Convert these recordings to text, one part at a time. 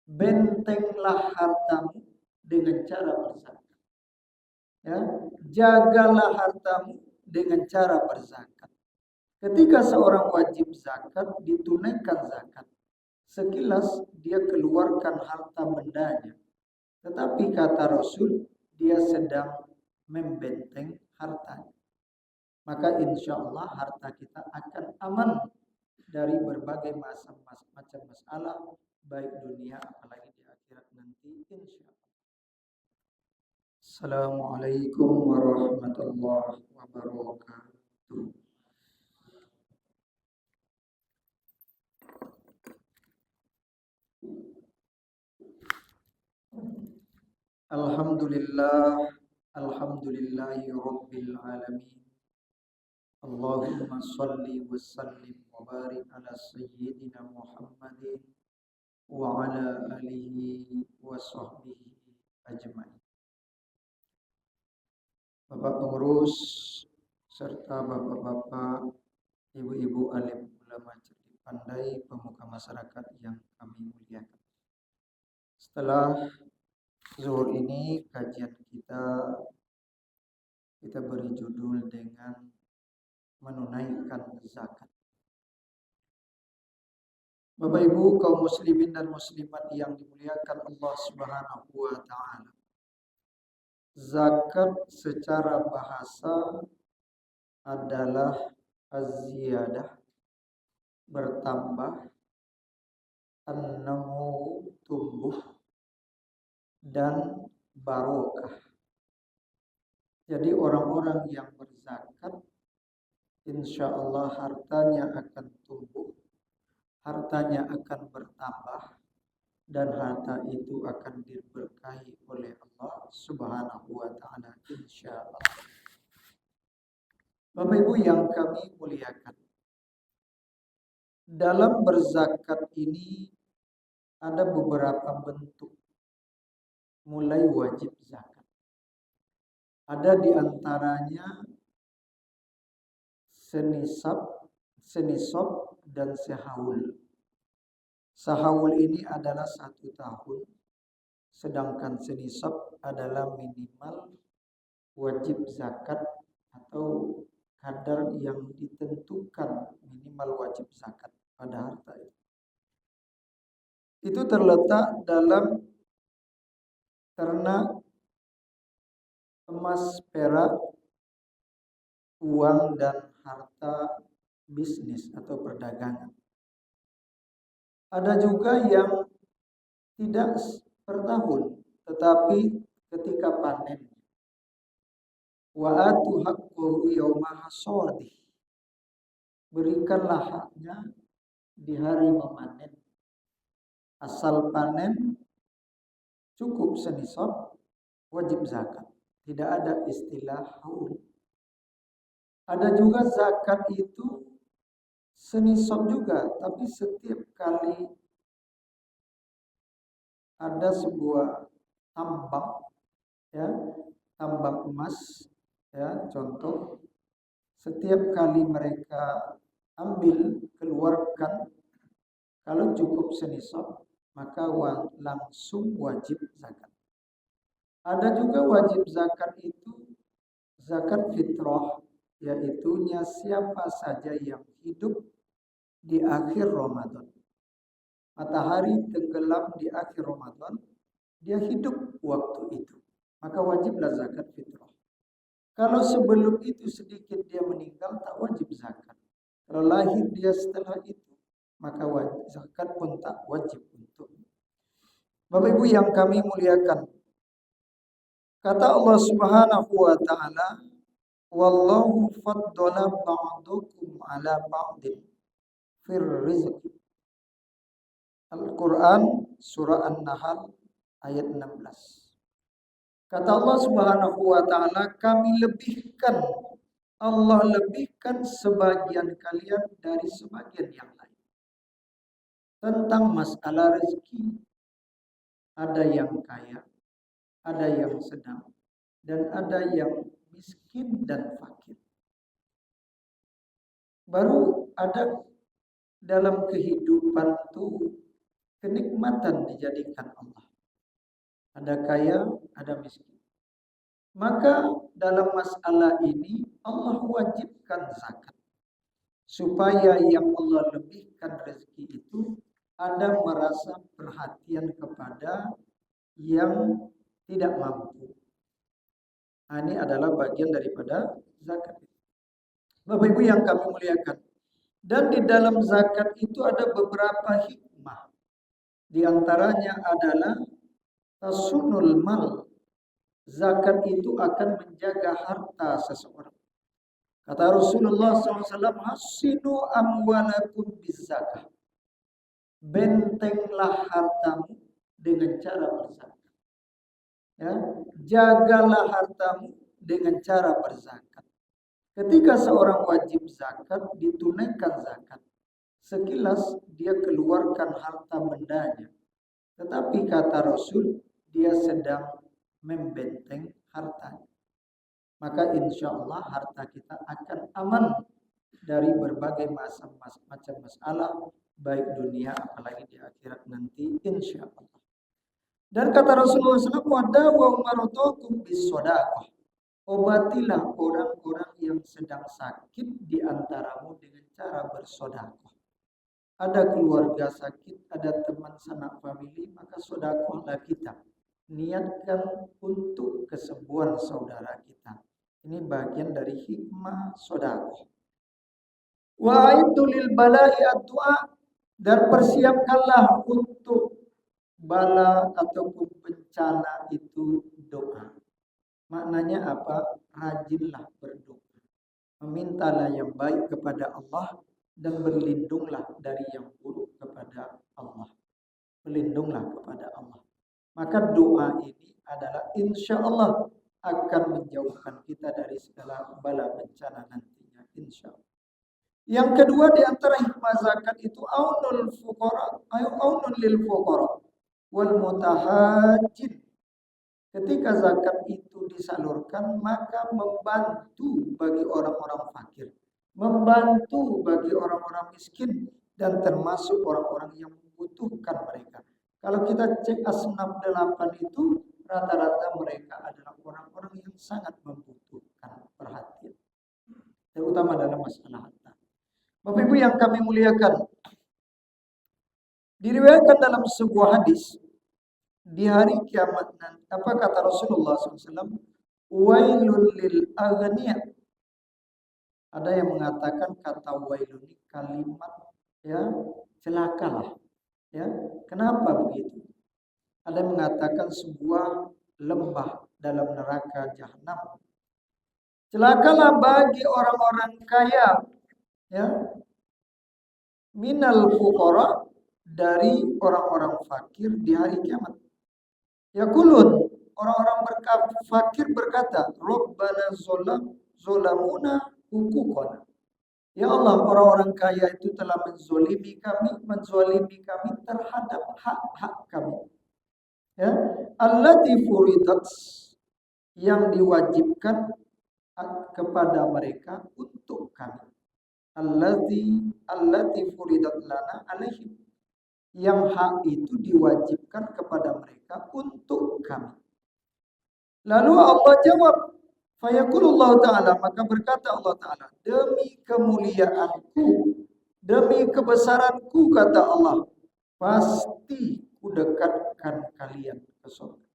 bentenglah hartamu dengan cara berzakat. Ya, jagalah hartamu dengan cara berzakat. Ketika seorang wajib zakat, ditunaikan zakat. Sekilas dia keluarkan harta bendanya. Tetapi kata Rasul, dia sedang membenteng hartanya. Maka insya Allah harta kita akan aman dari berbagai macam masalah, baik dunia apalagi di akhirat nanti insya Allah. Assalamualaikum warahmatullahi wabarakatuh. Alhamdulillah, alhamdulillahi rabbil alamin. Allahumma salli wa sallim wa barik ala sayyidina Muhammadin wa ala alihi wa sahbihi ajma'in. Bapak pengurus serta bapak-bapak, ibu-ibu alim ulama cerdik pandai, pemuka masyarakat yang kami muliakan. Setelah zuhur ini kajian kita beri judul dengan menunaikan zakat. Bapak Ibu kaum muslimin dan muslimat yang dimuliakan Allah Subhanahu wa taala. Zakat secara bahasa adalah az-ziyadah, bertambah, an-namu, tumbuh, dan barokah. Jadi orang-orang yang berzakat insya Allah hartanya akan tumbuh, hartanya akan bertambah, dan harta itu akan diberkahi oleh Allah Subhanahu wa taala insyaallah. Bapak Ibu yang kami muliakan, dalam berzakat ini ada beberapa bentuk mulai wajib zakat. Ada di antaranya senisab dan sehaul. Sehaul ini adalah 1 tahun, sedangkan senisab adalah minimal wajib zakat atau kadar yang ditentukan minimal wajib zakat pada harta itu. Itu terletak dalam ternak emas, perak, uang, dan harta bisnis atau perdagangan. Ada juga yang tidak per tahun, tetapi ketika panen. Wa atu haqqahu yawma hasadih. Berikanlah haknya di hari memanen. Asal panen cukup senisab, wajib zakat. Tidak ada istilah haul. Ada juga zakat itu senisab juga, tapi setiap kali ada sebuah tambang, ya, tambang emas, ya, contoh, setiap kali mereka ambil, keluarkan, kalau cukup senisab, maka langsung wajib zakat. Ada juga wajib zakat itu zakat fitrah, yaitunya siapa saja yang hidup di akhir Ramadan. Matahari tenggelam di akhir Ramadan, dia hidup waktu itu, maka wajiblah zakat fitrah. Kalau sebelum itu sedikit dia meninggal, tak wajib zakat. Kalau lahir dia setelah itu, maka zakat pun tak wajib untuk. Bapak Ibu yang kami muliakan, kata Allah Subhanahu wa taala, wallahu faddala ba'dukum ala ba'din fir rizqi. Al-Quran surah An-Nahl ayat 16. Kata Allah Subhanahu wa taala, Allah lebihkan sebagian kalian dari sebagian yang lain. Tentang masalah rezeki, ada yang kaya, ada yang sedang, dan ada yang miskin dan fakir. Baru ada dalam kehidupan tuh kenikmatan dijadikan Allah. Ada kaya, ada miskin. Maka dalam masalah ini Allah wajibkan zakat. Supaya yang Allah lebihkan rezeki itu ada merasa perhatian kepada yang tidak mampu. Nah, ini adalah bagian daripada zakat. Bapak Ibu yang kami muliakan. Dan di dalam zakat itu ada beberapa hikmah. Di antaranya adalah tasunul mal. Zakat itu akan menjaga harta seseorang. Kata Rasulullah SAW, hasinu amwalakum bizakah. Bentenglah hartamu dengan cara berzakat. Ya, jagalah hartamu dengan cara berzakat. Ketika seorang wajib zakat, ditunaikan zakat. Sekilas dia keluarkan harta bendanya. Tetapi kata Rasul, dia sedang membenteng hartanya. Maka insya Allah harta kita akan aman dari berbagai macam masalah, baik dunia apalagi di akhirat nanti insya Allah. Dan kata Rasulullah SAW, wadawu marotokum bisodaqah. Obatilah orang-orang yang sedang sakit di antaramu dengan cara bersodakoh. Ada keluarga sakit, ada teman sanak famili, maka sodakohlah kita. Niatkan untuk kesembuhan saudara kita. Ini bagian dari hikmah sodakoh. Wa'iddu lil bala'i ad-du'a, dan persiapkanlah untuk bala ataupun bencana itu doa. Maknanya apa? Rajinlah berdoa. Memintalah yang baik kepada Allah dan berlindunglah dari yang buruk kepada Allah. Berlindunglah kepada Allah. Maka doa ini adalah insya Allah akan menjauhkan kita dari segala bala bencana nantinya, insya Allah. Yang kedua di antara hikmah zakat itu aunul fuqara, aunul lil fuqara wal mutahajjin. Ketika zakat itu disalurkan, maka membantu bagi orang-orang fakir, membantu bagi orang-orang miskin, dan termasuk orang-orang yang membutuhkan mereka. Kalau kita cek asnaf 8 itu, rata-rata mereka adalah orang-orang yang sangat membutuhkan perhatian, terutama dalam masalah harta. Bapak Ibu yang kami muliakan, diriwayatkan dalam sebuah hadis, di hari kiamat nanti, apa kata Rasulullah SAW? Wailul lil aghniyah. Ada yang mengatakan kata wailun ini kalimat ya celakalah. Ya, kenapa begitu? Ada yang mengatakan sebuah lembah dalam neraka jahanam. Celakalah bagi orang-orang kaya, ya, minal fuqara, dari orang-orang fakir di hari kiamat. Yaqulun, orang-orang fakir berkata, Rabbana zolamuna hukukona. Ya Allah, orang-orang kaya itu telah menzolimi kami terhadap hak-hak kami. Ya, allati furidat, yang diwajibkan kepada mereka untuk kami. Allati furidat lana alaihim, yang hak itu diwajibkan kepada mereka untuk kami. Lalu Allah jawab, fayaqulullahu ta'ala, maka berkata Allah ta'ala, demi kemuliaanku, demi kebesaranku, kata Allah, pasti ku dekatkan kalian ke surga.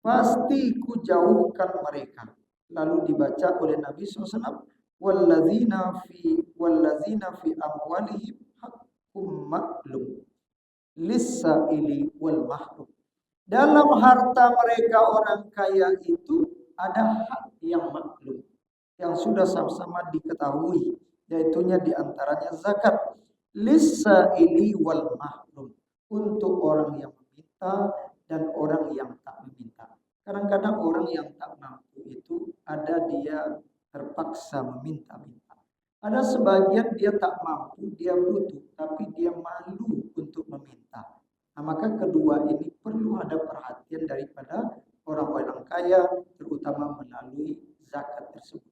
Pasti ku jauhkan mereka. Lalu dibaca oleh Nabi SAW, wallazina fi amwalihim haqqum ma'lum lis-sa'ili wal mahrum. Dalam harta mereka orang kaya itu ada hak yang maklum, yang sudah sama-sama diketahui, yaitunya diantaranya zakat. Lis-sa'ili wal mahrum, untuk orang yang meminta dan orang yang tak meminta. Kadang-kadang orang yang tak mampu itu ada dia terpaksa meminta-minta. Ada sebagian dia tak mampu, dia butuh, tapi dia malu untuk meminta. Nah, maka kedua ini perlu ada perhatian daripada orang-orang kaya, terutama melalui zakat tersebut.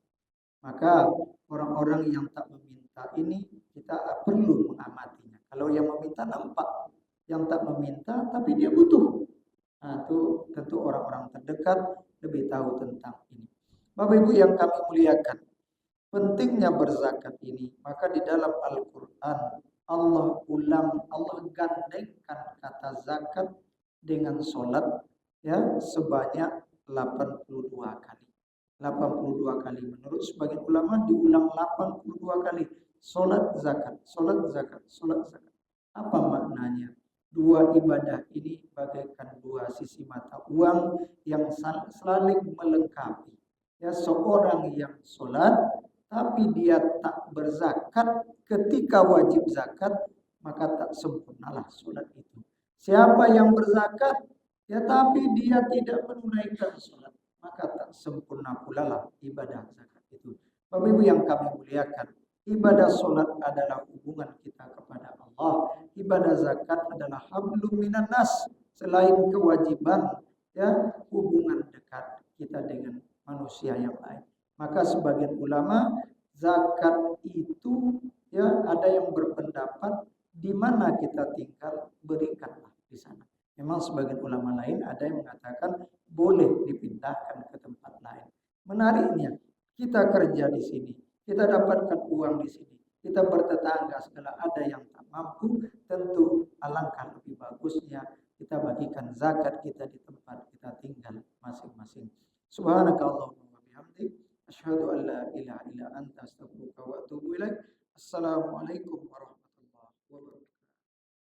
Maka orang-orang yang tak meminta ini kita perlu mengamatinya. Kalau yang meminta nampak, yang tak meminta tapi dia butuh. Nah, itu tentu orang-orang terdekat lebih tahu tentang ini. Bapak Ibu yang kami muliakan, pentingnya berzakat ini, maka di dalam Al-Quran Allah gandengkan kata zakat dengan sholat ya sebanyak 82 kali. 82 kali. Menurut sebagian ulama diulang 82 kali. Sholat zakat, sholat zakat, sholat zakat. Apa maknanya? Dua ibadah ini bagaikan dua sisi mata uang yang saling melengkapi. Ya, seorang yang sholat tapi dia tak berzakat ketika wajib zakat, maka tak sempurnalah sholat itu. Siapa yang berzakat, ya tapi dia tidak menunaikan sholat, maka tak sempurna pula lah ibadah zakat itu. Bapak Ibu yang kami muliakan, ibadah sholat adalah hubungan kita kepada Allah. Ibadah zakat adalah hablum minan nas. Selain kewajiban, ya hubungan dekat kita dengan manusia yang lain. Maka sebagian ulama zakat itu ya ada yang berpendapat di mana kita tinggal berikanlah di sana. Memang sebagian ulama lain ada yang mengatakan boleh dipindahkan ke tempat lain. Menariknya, kita kerja di sini, kita dapatkan uang di sini, kita bertetangga segala ada yang tak mampu, tentu alangkah lebih bagusnya kita bagikan zakat kita di tempat kita tinggal masing-masing. Subhanakallahumma wa bihamdik, asyhadu an la ilaha illa anta astaghfiruka wa atubu ilaik. Assalamualaikum warahmatullahi wabarakatuh.